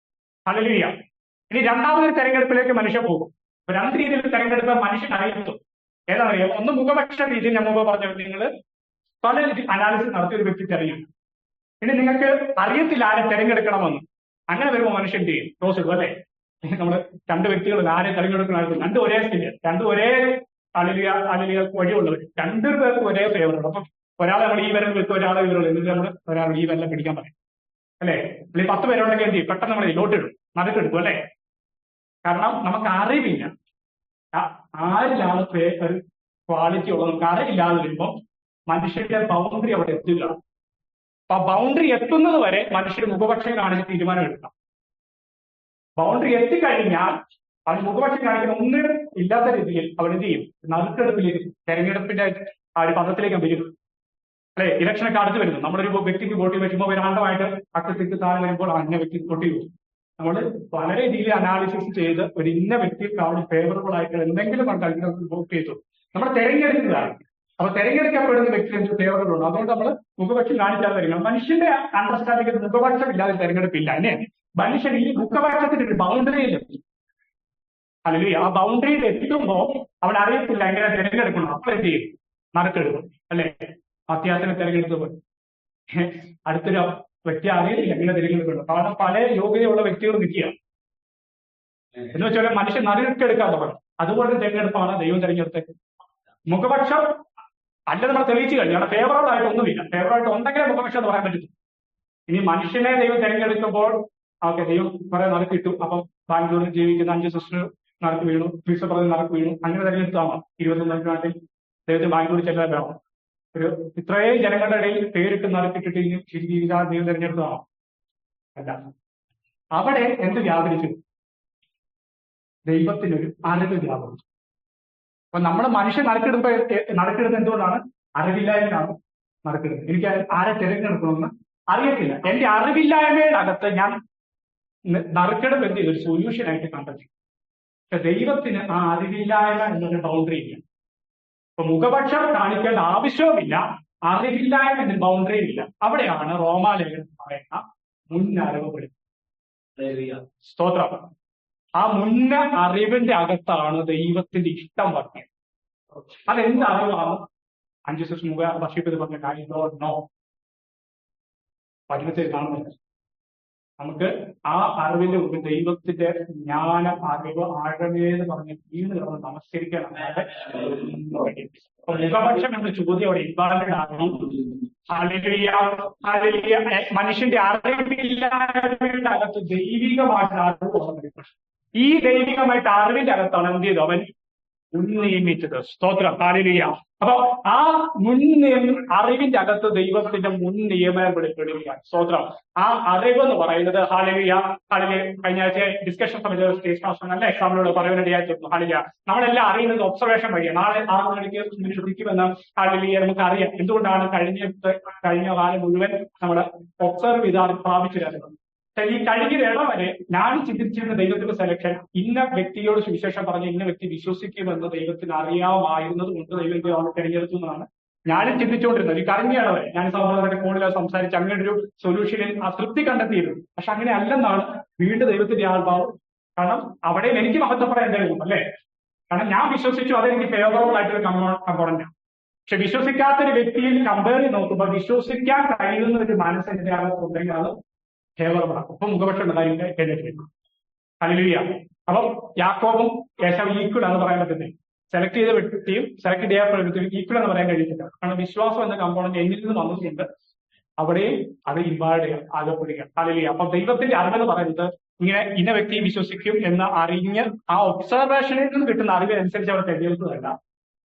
ഹല്ലേലൂയ. ഇനി രണ്ടാമതൊരു തെരഞ്ഞെടുപ്പിലേക്ക് മനുഷ്യൻ പോകും. 2 രീതിയിൽ തെരഞ്ഞെടുപ്പ് മനുഷ്യൻ അറിയത്തും. ഏതാണെന്നറിയാം? ഒന്ന് മുഖപക്ഷ രീതിയിൽ ഞാൻ മുമ്പ് പറഞ്ഞു, നിങ്ങൾ പല അനാലിസിസ് നടത്തിയ ഒരു വ്യക്തി തെരഞ്ഞെടുക്കും. ഇനി നിങ്ങൾക്ക് അറിയത്തില്ല ആരെ തെരഞ്ഞെടുക്കണമെന്ന്. അങ്ങനെ വരുമ്പോൾ മനുഷ്യൻ എന്ത് ചെയ്യും? ക്ലോസ് ഇടും അല്ലെ? നമ്മള് 2 വ്യക്തികൾ ആരെ തെരഞ്ഞെടുക്കണം, 2 ഒരേ സ്കില്ല്, 2 ഒരേ അലിലികൾക്ക് വഴിയുള്ളവർ, 2 പേർക്ക് ഒരേ ഫേവറുണ്ട്. അപ്പം ഒരാളെ നമ്മൾ ഈ വരം വെക്കും, ഒരാളെ ഇവരുള്ളൂ, എന്നിട്ട് നമ്മൾ ഒരാൾ ഈ വരം പിടിക്കാൻ പറയും അല്ലെ? അല്ലെങ്കിൽ 10 പേരുണ്ടെങ്കിൽ എന്ത് ചെയ്യും? പെട്ടെന്ന് നമ്മൾ ലോട്ടിടും, നടുക്കെടുക്കും അല്ലെ? കാരണം നമുക്ക് അറിവില്ല ആരിലാണ് ഒരു ക്വാളിറ്റി ഉള്ളത്. നമുക്ക് അറിവില്ലാതെ വരുമ്പോൾ മനുഷ്യന്റെ ബൗണ്ടറി അവിടെ എത്തുക. അപ്പൊ ആ ബൗണ്ടറി എത്തുന്നത് വരെ മനുഷ്യർ മുഖപക്ഷം കാണിച്ച് തീരുമാനം എടുക്കാം. ബൗണ്ടറി എത്തിക്കഴിഞ്ഞാൽ അത് മുഖപക്ഷം കാണിക്കുന്ന ഒന്നും ഇല്ലാത്ത രീതിയിൽ അവിടെ എന്ത് ചെയ്യും? നറുക്കെടുപ്പിലേക്ക്, തെരഞ്ഞെടുപ്പിന്റെ ആ ഒരു പദത്തിലേക്ക് വരും അല്ലെ? ഇലക്ഷനൊക്കെ അടുത്ത് വരുന്നു. നമ്മളൊരു വ്യക്തിക്ക് വോട്ട് വെക്കുമ്പോൾ ഒരാണ്ടമായിട്ട് അക്കത്തിക്ക് താഴെ വരുമ്പോൾ അന്ന വ്യക്തി വോട്ട് ചെയ്യും. നമ്മൾ പല രീതിയിൽ അനാലിസിസ് ചെയ്ത് ഒരു ഇന്ന വ്യക്തിക്ക് അവിടെ ഫേവറബിൾ ആയിട്ട് എന്തെങ്കിലും വോട്ട് ചെയ്തു നമ്മൾ തെരഞ്ഞെടുക്കുന്നതാണ്. അപ്പൊ തെരഞ്ഞെടുക്കപ്പെടുന്ന വ്യക്തി എന്ത് ഫേവറബിൾ ഉണ്ട്. അതുകൊണ്ട് നമ്മൾ മുഖപക്ഷം കാണിച്ചാൽ തരിക. മനുഷ്യന്റെ അണ്ടർസ്റ്റാൻഡിംഗ് മുഖപക്ഷം ഇല്ലാതെ തെരഞ്ഞെടുപ്പില്ല. അല്ലെ? മനുഷ്യൻ ഈ മുഖപക്ഷത്തിന്റെ ഒരു ബൗണ്ടറിയിൽ എത്തി. അല്ലെങ്കിൽ ആ ബൗണ്ടറിയിൽ എത്തുമ്പോൾ അവൻ അറിയത്തില്ല എങ്ങനെ തിരഞ്ഞെടുക്കണം. അപ്പൊ എന്ത് ചെയ്യും? നറുക്കെടുക്കും അല്ലെ? അത്യാസനെ തിരഞ്ഞെടുത്തപ്പോൾ അടുത്തൊരു വ്യക്തി അറിയത്തില്ല എങ്ങനെ തിരഞ്ഞെടുക്കണം. കാരണം പല യോഗ്യതയുള്ള വ്യക്തികൾ നിൽക്കുക എന്ന് വെച്ചാൽ മനുഷ്യൻ നറുക്കെടുക്കാൻ തുടങ്ങും. അതുകൊണ്ട് തിരഞ്ഞെടുപ്പാണ് ദൈവം തിരഞ്ഞെടുത്തത്. മുഖപക്ഷം അല്ല നമ്മൾ തെളിയിച്ചു കഴിഞ്ഞു. അവിടെ ഫേവറബിൾ ആയിട്ട് ഒന്നുമില്ല. ഫേവറബിൾ ആയിട്ട് ഉണ്ടെങ്കിലേ മുഖപക്ഷം എന്ന് പറയാൻ പറ്റും. ഇനി മനുഷ്യനെ ദൈവം തിരഞ്ഞെടുക്കുമ്പോൾ ഓക്കെ, ദൈവം കുറെ നറുക്കിട്ടു. അപ്പം ബാംഗ്ലൂരിൽ ജീവിക്കുന്ന 5 സിസ്റ്റർ നറുക്ക് വീണു, വിശ്വപ്രതി നറുക്ക് വീണു. അങ്ങനെ തിരഞ്ഞെടുത്താണോ 21 നൂറ്റാണ്ടിൽ ദൈവത്തിന് ബാംഗ്ലൂരിൽ ചെല്ലാൻ വേണം? ഒരു ഇത്രയും ജനങ്ങളുടെ ഇടയിൽ പേരിട്ട് നറുക്കിട്ടിട്ട് ജീവിക്കാൻ ദൈവം തിരഞ്ഞെടുത്തതാണോ? അല്ല. അവിടെ എന്ത് വ്യാപരിച്ചു? ദൈവത്തിനൊരു അറിവ് വ്യാപരിച്ചു. അപ്പൊ നമ്മുടെ മനുഷ്യൻ നറുക്കെടുത്ത് എന്തുകൊണ്ടാണ്? അറിവില്ലായ്മയാണ് നറുക്കെടുക്കുന്നത്. എനിക്ക് ആരെ തിരഞ്ഞെടുക്കണമെന്ന് അറിയത്തില്ല. എന്റെ അറിവില്ലായ്മയുടെ അകത്ത് ഞാൻ നറുക്കെടുപ്പ് എന്ത് ചെയ്തു? ഒരു സൊല്യൂഷൻ ആയിട്ട് കണ്ടെത്തി. പക്ഷെ ദൈവത്തിന് ആ അറിവില്ലായ്മ എന്നൊരു ബൗണ്ടറി ഇല്ല. അപ്പൊ മുഖപക്ഷം കാണിക്കേണ്ട ആവശ്യവുമില്ല, അറിവില്ലായ്മ എന്നൊരു ബൗണ്ടറി ഇല്ല. അവിടെയാണ് റോമാലേഖനം പറയുന്ന മുന്നറിവ്. സ്തോത്രം. ആ മുന്ന അറിവിന്റെ അകത്താണ് ദൈവത്തിന്റെ ഇഷ്ടം പറഞ്ഞത്. അതെന്ത് അറിവാണ്? 5 ദിവസം മുമ്പ് വർഷിപ്പ് പറഞ്ഞ ഐ ഡോണ്ട് നോ. വചനത്തിൽ കാണുന്നില്ല. നമുക്ക് ആ അറിവിന്റെ മുമ്പിൽ ദൈവത്തിന്റെ ജ്ഞാനം, അറിവ്, ആഴമേന്ന് പറഞ്ഞ് വീണ് കിടന്ന് നമസ്കരിക്കാൻ മുഖപക്ഷം എന്ന ചോദ്യം അവിടെ ഇൻവാൾവഡ് ആകണം. മനുഷ്യന്റെ അറിവില്ലായ്മയുടെ അകത്ത് ദൈവികമായിട്ട് അറിവ്. ഈ ദൈവികമായിട്ട് അറിവിന്റെ അകത്താണ് എന്ത് ചെയ്തു അവൻ മുൻനിയമിച്ചത്. സ്തോത്രം. ഹല്ലേലൂയ. അപ്പൊ ആ അറിവിന്റെ അകത്ത് ദൈവത്തിന്റെ മുൻ നിയമനം വെളിപ്പെടുകയാണ്. സ്തോത്രം. ആ അറിവ് എന്ന് പറയുന്നത് ഹല്ലേലൂയ. കഴിഞ്ഞ ആഴ്ച ഡിസ്കഷൻ സമയത്ത് സ്റ്റേജ് മാസ്റ്റർ നല്ല എക്സാമ്പിളോട് പറയുവാനിടയായിരുന്നു. ഹല്ലേലൂയ. നമ്മളെല്ലാം അറിയുന്നത് ഒബ്സർവേഷൻ വഴിയാണ്. നാളെ 6 മണിക്ക് ശ്രദ്ധിക്കുമെന്ന് ഹല്ലേലൂയ നമുക്ക് അറിയാം. എന്തുകൊണ്ടാണ്? കഴിഞ്ഞ കാലം മുഴുവൻ നമ്മൾ ഒബ്സർവ് ചെയ്താണ് പ്രാപിച്ചിരുന്നത്. ഈ കഴിഞ്ഞ ഇടം വരെ ഞാൻ ചിന്തിച്ചിരുന്ന ദൈവത്തിന്റെ സെലക്ഷൻ ഇന്ന വ്യക്തിയോട് സുവിശേഷം പറഞ്ഞ് ഇന്ന വ്യക്തി വിശ്വസിക്കുമെന്ന് ദൈവത്തിന് അറിയാമായിരുന്നത് കൊണ്ട് ദൈവത്തെ അവനെ തിരഞ്ഞെടുക്കുന്നതാണ് ഞാനും ചിന്തിച്ചുകൊണ്ടിരുന്നത്. ഈ കഴിഞ്ഞ ഇടം വരെ ഞാൻ സഹോദരന്റെ ഫോണിൽ സംസാരിച്ച് അങ്ങനെ ഒരു സൊല്യൂഷനിൽ അതൃപ്തി കണ്ടെത്തിയിരുന്നു. പക്ഷെ അങ്ങനെ അല്ലെന്നാണ് വീണ്ടും ദൈവത്തിന്റെ ആത്മാവ്. കാരണം അവിടെ എനിക്ക് മഹത്വപ്പെടാൻ കഴിയും അല്ലേ? കാരണം ഞാൻ വിശ്വസിച്ചു, അതെനിക്ക് ഫേവറബിൾ ആയിട്ടൊരു കമ്പോണന്റാണ്. പക്ഷെ വിശ്വസിക്കാത്തൊരു വ്യക്തിയിൽ കമ്പയർ ചെയ്ത് നോക്കുമ്പോൾ വിശ്വസിക്കാൻ കഴിയുന്ന ഒരു മനസ്സിന്റെ അകത്തുണ്ടെങ്കിൽ അത് ഫേവറബിളാണ്. ഇപ്പൊ മുഖപക്ഷം ഉണ്ടായിരുന്നു. ഹല്ലേലൂയ. അപ്പം യാക്കോബും യേശാവും ഈക്വൽ എന്ന് പറയാൻ പറ്റുന്നില്ല. സെലക്ട് ചെയ്ത വ്യക്തിയും സെലക്ട് ചെയ്യപ്പെടുന്ന ഈക്വൽ എന്ന് പറയാൻ കഴിയത്തില്ല. കാരണം വിശ്വാസം എന്ന കമ്പോണന്റ് എന്നിൽ നിന്ന് വന്നിട്ടുണ്ട്. അവിടെയും അത് ഇൻവാൾവ് ആകപ്പെടുകയാണ്. ഹല്ലേലൂയ. അപ്പൊ ദൈവത്തിന്റെ അറിവെന്ന് പറയുന്നത് ഇങ്ങനെ ഇന്ന വ്യക്തി വിശ്വസിക്കും എന്ന് അറിഞ്ഞ് ആ ഒബ്സർവേഷനിൽ നിന്ന് കിട്ടുന്ന അറിവിനനുസരിച്ച് അവർ തിരഞ്ഞെടുത്തതല്ല.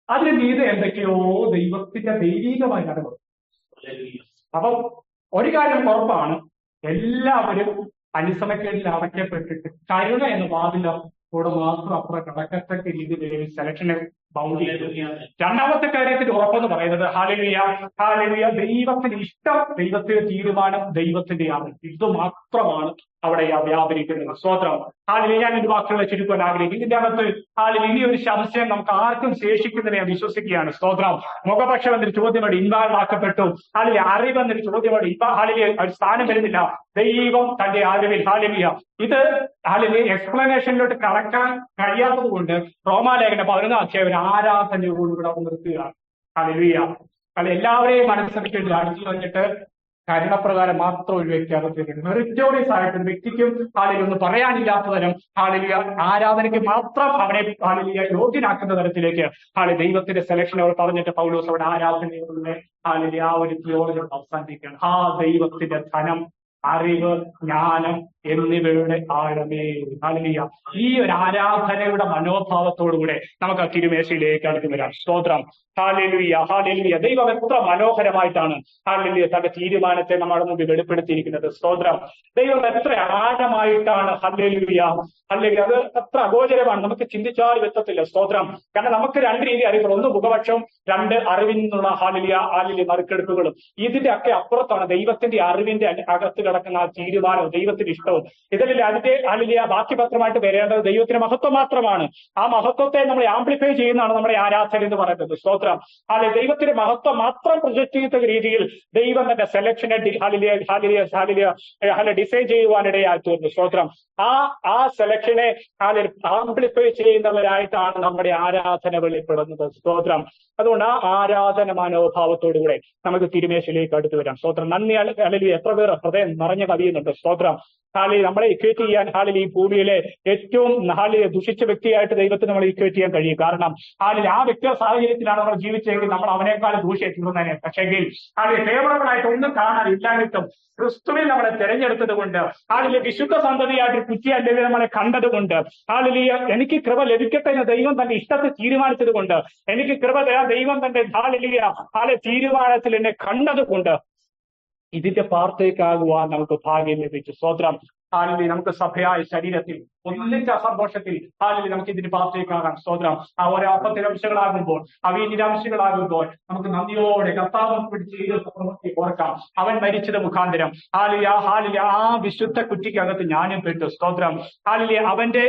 അതിന് മീതെ എന്തൊക്കെയോ ദൈവത്തിന്റെ ദൈവികമായ അറിവ്. അപ്പം ഒരു കാര്യം ഉറപ്പാണ്, എല്ലാവരും അനുസരണക്കേടിൽ അടയ്ക്കപ്പെട്ടിട്ട് കരുണ എന്ന വാതിലൂടെ മാത്രം അപ്പുറം കടക്കത്തക്ക രീതിയിൽ സെലക്ഷനെ ബൗണ്ട് ചെയ്തു. രണ്ടാമത്തെ കാര്യത്തിന്റെ ഉറപ്പെന്ന് പറയുന്നത് ഹല്ലേലൂയ, ഹല്ലേലൂയ, ദൈവത്തിന്റെ ഇഷ്ടം, ദൈവത്തിന്റെ തീരുമാനം, ദൈവത്തിന്റെ അറിവ്, ഇത് മാത്രമാണ് അവിടെ വ്യാപരിക്കുന്നത്. സ്തോത്രം. ഹല്ലേലൂയ. ഞാൻ എന്റെ വാക്കുകളെ ചുരുക്കാൻ ആഗ്രഹിക്കും. ഇതിന്റെ അകത്ത് ഹല്ലേലൂയ ഇനി ഒരു സംശയം നമുക്ക് ആർക്കും ശേഷിക്കുന്നതിനെ ഞാൻ വിശ്വസിക്കുകയാണ്. സ്തോത്രം. മുഖപക്ഷം എന്നൊരു ചോദ്യം വഴി ഇൻവാൾവ് ആക്കപ്പെട്ടു. ഹല്ലേലൂയ. അറിവ് എന്നൊരു ചോദ്യം വഴി ഹല്ലേലൂയ ഒരു സ്ഥാനം വരുന്നില്ല. ദൈവം തന്റെ അറിവിൽ ഹല്ലേലൂയ ഇത് ഹല്ലേലൂയ എക്സ്പ്ലനേഷനിലോട്ട് കടക്കാൻ കഴിയാത്തത് കൊണ്ട് റോമാലേഖനം 11 അധ്യായം ആരാധനയോടുകൂടെ നിർത്തുകയാണ്. ഹല്ലേലൂയ. അത് എല്ലാവരെയും മനസ്സിലാക്കി അടിച്ചു കഴിഞ്ഞിട്ട് കരുണപ്രകാരം മാത്രം ഒരു വ്യക്തി അകത്തേക്ക് മെറിറ്റോറിയസ് ആയിട്ട് ഒരു വ്യക്തിക്കും ഹല്ലേലൂയ ഒന്നും പറയാനില്ലാത്ത തരം ഹല്ലേലൂയ ആരാധനയ്ക്ക് മാത്രം അവനെ ഹല്ലേലൂയ യോഗ്യനാക്കുന്ന തരത്തിലേക്ക് ദൈവത്തിന്റെ സെലക്ഷൻ അവർ പറഞ്ഞിട്ട് പൗലോസ് അവിടെ ആരാധനയുടെ ഹല്ലേലൂയ ആ ഒരു തിയോളജി അവസാനിപ്പിക്കുകയാണ്. ആ ദൈവത്തിന്റെ ധനം, അറിവ്, ജ്ഞാനം എന്നിവയുടെ ആഴമേ. ഹല്ലേലൂയ. ഈ ഒരു ആരാധനയുടെ മനോഭാവത്തോടുകൂടെ നമുക്ക് ആ തിരുമേശയിലേക്ക് അടുത്ത് വരാം. സ്തോത്രം. Hallelujah, hallelujah. ദൈവം എത്ര മനോഹരമായിട്ടാണ് ഹല്ലേലൂയ തന്റെ തീരുമാനത്തെ നമ്മുടെ മുമ്പിൽ വെളിപ്പെടുത്തിയിരിക്കുന്നത്. സ്തോത്രം. ദൈവം എത്ര ആഴമായിട്ടാണ് ഹല്ലേലൂയ, ഹല്ലേലൂയ. അത് എത്ര അഗോചരമാണ്, നമുക്ക് ചിന്തിച്ചാലും എത്തത്തില്ല. സ്തോത്രം. കാരണം നമുക്ക് 2 രീതി അറിവുകൾ, ഒന്ന് മുഖപക്ഷം, 2 അറിവിൽ നിന്നുള്ള ഹല്ലേലൂയ ഹല്ലേലൂയ നറുക്കെടുപ്പുകളും. ഇതിന്റെ ഒക്കെ അപ്പുറത്താണ് ദൈവത്തിന്റെ അറിവിന്റെ അകത്ത് കിടക്കുന്ന ആ തീരുമാനവും ദൈവത്തിന്റെ ഇഷ്ടവും. ഇതിൽ അതിന്റെ ഹല്ലേലൂയ ബാക്കി പത്രമായിട്ട് വരേണ്ടത് ദൈവത്തിന്റെ മഹത്വം മാത്രമാണ്. ആ മഹത്വത്തെ നമ്മൾ ആംപ്ലിഫൈ ചെയ്യുന്നതാണ് നമ്മുടെ ആരാധന എന്ന് പറയുന്നത്. സ്തോത്രം. അല്ലെ ദൈവത്തിന്റെ മഹത്വം മാത്രം പ്രൊജക്ട് ചെയ്യുന്ന രീതിയിൽ ദൈവം തന്റെ സെലക്ഷനെ ഡിസൈൻ ചെയ്യുവാനിടയായി തീർന്നു. സ്തോത്രം. ആ സെലക്ഷനെ ആംപ്ലിഫൈ ചെയ്യുന്നവരായിട്ടാണ് നമ്മുടെ ആരാധന വെളിപ്പെടുന്നത്. സ്തോത്രം. അതുകൊണ്ട് ആ ആരാധന മനോഭാവത്തോടുകൂടെ നമുക്ക് തിരുമേശയിലേക്ക് അടുത്ത് വരാം. സ്തോത്രം. നന്ദി. ഹല്ലേലൂയ. എത്ര പേർ ഹൃദയം നിറഞ്ഞു കവിയുന്നുണ്ട്. സ്തോത്രം. നമ്മളെ ഇക്വേറ്റ് ചെയ്യാൻ ഈ ഭൂമിയിലെ ഏറ്റവും ദുഷിച്ച വ്യക്തിയായിട്ട് ദൈവത്തിന് നമ്മൾ ഇക്വേറ്റ് ചെയ്യാൻ കഴിയും. കാരണം ആ വ്യക്തി സാഹചര്യത്തിലാണ് നമ്മൾ ജീവിച്ചെങ്കിൽ നമ്മൾ അവനേക്കാൾ ദൂഷ്യത്തിരുന്നതിനെ. പക്ഷെങ്കിൽ ഫേവറബിൾ ആയിട്ട് ഒന്നും കാണാനില്ലാഞ്ഞിട്ടും ക്രിസ്തുവിൽ നമ്മളെ തിരഞ്ഞെടുത്തത് കൊണ്ട് വിശുദ്ധ സന്തതിയായിട്ട് കുറ്റി അല്ലെങ്കിൽ നമ്മളെ കണ്ടതുകൊണ്ട് എനിക്ക് കൃപ ലഭിക്കട്ടെ എന്ന് ദൈവം തന്റെ ഇഷ്ടത്തെ തീരുമാനിച്ചത് കൊണ്ട്, എനിക്ക് കൃപ തരാൻ ദൈവം തന്റെ തീരുമാനത്തിൽ എന്നെ കണ്ടതുകൊണ്ട് ഇതിന്റെ പാർത്തേക്കാകുവാൻ നമുക്ക് ഭാഗ്യം ലഭിച്ചു. സ്തോത്രം. നമുക്ക് സഭയായ ശരീരത്തിൽ ഒന്നിച്ച സന്തോഷത്തിൽ ഹാലിൽ നമുക്ക് ഇതിന് പാർട്ടിക്കാകാം. സ്തോത്രം. ആ ഓരോ അപ്പത്തിന്റെ അംശങ്ങളാകുമ്പോൾ, അവീനിന്റെ അംശങ്ങളാകുമ്പോൾ നമുക്ക് നന്ദിയോടെ കർത്താവ് ചെയ്ത് പ്രവൃത്തി ഓർക്കാം. അവൻ മരിച്ചത് മുഖാന്തരം ഹാലിയ ആ വിശുദ്ധ കുറ്റിക്കകത്ത് ഞാനും പെട്ടു. സ്തോത്രം. ഹാലിലെ അവന്റെ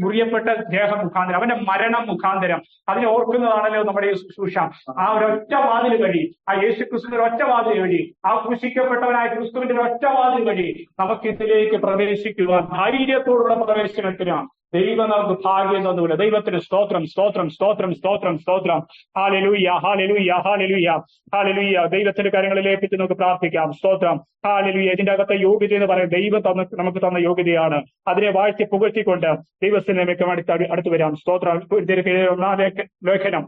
മുറിയപ്പെട്ട ദേഹം മുഖാന്തരം, അവന്റെ മരണം മുഖാന്തരം, അതിനെ ഓർക്കുന്നതാണല്ലോ നമ്മുടെ ഈ ശുശ്രൂഷ. ആ ഒരൊറ്റ വാതിൽ വഴി, ആ യേശു ക്രിസ്തുവിന്റെ ഒറ്റ വാതിൽ വഴി, ആ ക്രൂശിക്കപ്പെട്ടവനായ ക്രിസ്തുവിന്റെ ഒറ്റ വാതിൽ വഴി നമുക്ക് ഇതിലേക്ക് പ്രവേശിക്കുവാൻ ധൈര്യത്തോടുള്ള പ്രവേശനത്തിനാണ് ദൈവം നമുക്ക് ഭാഗ്യം തന്നുമില്ല. ദൈവത്തിന് സ്തോത്രം, സ്തോത്രം, സ്തോത്രം, സ്തോത്രം, സ്തോത്രം. Hallelujah, hallelujah, hallelujah, hallelujah. ദൈവത്തിന്റെ കാര്യങ്ങളിലേക്ക് നമുക്ക് പ്രാർത്ഥിക്കാം. സ്തോത്രം. ഹല്ലേലൂയ. ഇതിന്റെ അകത്തെ യോഗ്യത എന്ന് പറയുന്നത് ദൈവം നമുക്ക് തന്ന യോഗ്യതയാണ്. അതിനെ വാഴ്ത്തി പുകഴ്ത്തിക്കൊണ്ട് ദൈവസ്ഥിതിക്ക് അടുത്തു വരാം. സ്തോത്രം. ഒന്നാം ലേഖനം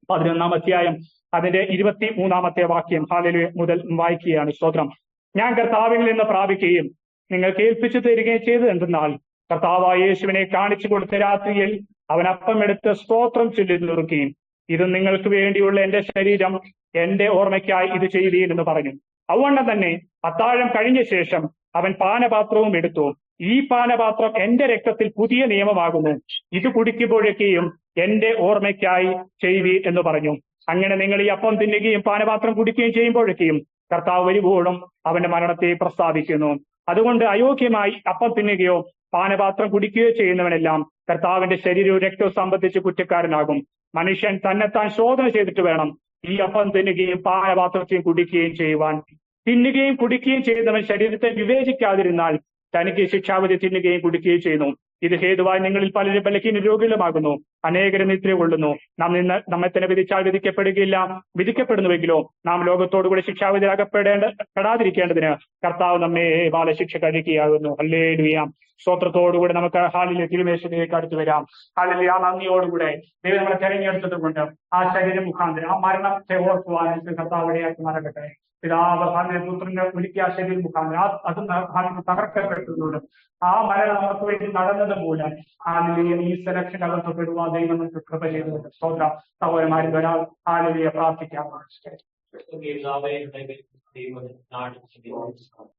11-ാം അധ്യായം അതിന്റെ 23-ാമത്തെ വാക്യം ഹല്ലേലൂയ മുതൽ വായിക്കുകയാണ്. സ്തോത്രം. ഞാൻ കർത്താവിൽ നിന്ന് പ്രാപിക്കുകയും നിങ്ങൾ കേൾപ്പിച്ചു തരികയും ചെയ്തത് എന്തെന്നാൽ, കർത്താവായ യേശുവിനെ കാണിച്ചു കൊടുത്ത രാത്രിയിൽ അവൻ അപ്പം എടുത്ത് സ്തോത്രം ചൊല്ലി നുറുക്കുകയും, ഇത് നിങ്ങൾക്ക് വേണ്ടിയുള്ള എന്റെ ശരീരം, എന്റെ ഓർമ്മയ്ക്കായി ഇത് ചെയ്യുകയും എന്ന് പറഞ്ഞു. അതുകൊണ്ട് തന്നെ അത്താഴം കഴിഞ്ഞ ശേഷം അവൻ പാനപാത്രവും എടുത്തു. ഈ പാനപാത്രം എന്റെ രക്തത്തിൽ പുതിയ നിയമമാകുന്നു, ഇത് കുടിക്കുമ്പോഴൊക്കെയും എന്റെ ഓർമ്മയ്ക്കായി ചെയ്യുവീൻ എന്ന് പറഞ്ഞു. അങ്ങനെ നിങ്ങൾ ഈ അപ്പം തിന്നുകയും പാനപാത്രം കുടിക്കുകയും ചെയ്യുമ്പോഴൊക്കെയും കർത്താവ് വരുവോളം അവന്റെ മരണത്തെ പ്രസ്താവിക്കുന്നു. അതുകൊണ്ട് അയോഗ്യമായി അപ്പം തിന്നുകയോ പാനപാത്രം കുടിക്കുകയോ ചെയ്യുന്നവനെല്ലാം കർത്താവിന്റെ ശരീരവും രക്തവും സംബന്ധിച്ച് കുറ്റക്കാരനാകും. മനുഷ്യൻ തന്നെത്താൻ ശോധന ചെയ്തിട്ട് വേണം ഈ അപ്പം തിന്നുകയും പാനപാത്രത്തെയും കുടിക്കുകയും ചെയ്യുവാൻ. തിന്നുകയും കുടിക്കുകയും ചെയ്യുന്നവൻ ശരീരത്തെ വിവേചിക്കാതിരുന്നാൽ തനിക്ക് ശിക്ഷാവിധി തിന്നുകയും കുടിക്കുകയും ചെയ്യുന്നു. ഇത് ഹേതുവായി നിങ്ങളിൽ പലരും ബലഹീന രോഗികളുമാകുന്നു, അനേകരും നിദ്ര കൊള്ളുന്നു. നാം നമ്മെ തന്നെ വിധിച്ചാൽ വിധിക്കപ്പെടുകയില്ല. വിധിക്കപ്പെടുന്നുവെങ്കിലോ നാം ലോകത്തോടുകൂടി ശിക്ഷാവിധിയാകപ്പെടാതിരിക്കേണ്ടതിന് കർത്താവ് നമ്മെ ബാലശിക്ഷ കഴിക്കുകയാകുന്നു. ഹല്ലേലൂയ. സ്തോത്രത്തോടുകൂടി നമുക്ക് ഹാലിലെ തിരുമേശയിലേക്ക് അടുത്തു വരാം. ഹാലിലെ ആ നന്ദിയോടുകൂടെ ദൈവം നമ്മളെ തെരഞ്ഞെടുത്തത് കൊണ്ട് ആ ശരീരം മുഖാന്തരം ആ മരണത്തെ ഓർക്കുവാൻ കർത്താവിടെയാക്കി മാറട്ടെ. പിതാവ് പുത്രന്റെ ഒരുക്കിയ ആ ശരീരം മുഖാന്തരം അത് തകർക്കപ്പെട്ടുകൊണ്ട് ആ മരണം നമുക്ക് വേണ്ടി നടന്നത് മൂലം ഹാലിലെ ഈ സെലക്ഷൻ അകത്തപ്പെടുവാൻ ദൈവം നമുക്ക് കൃപ ചെയ്തുകൊണ്ട് സ്തോത്രം. സഹോദരന്മാരിൽ ഒരാൾ ഹാലിലെ പ്രാർത്ഥിക്കാം.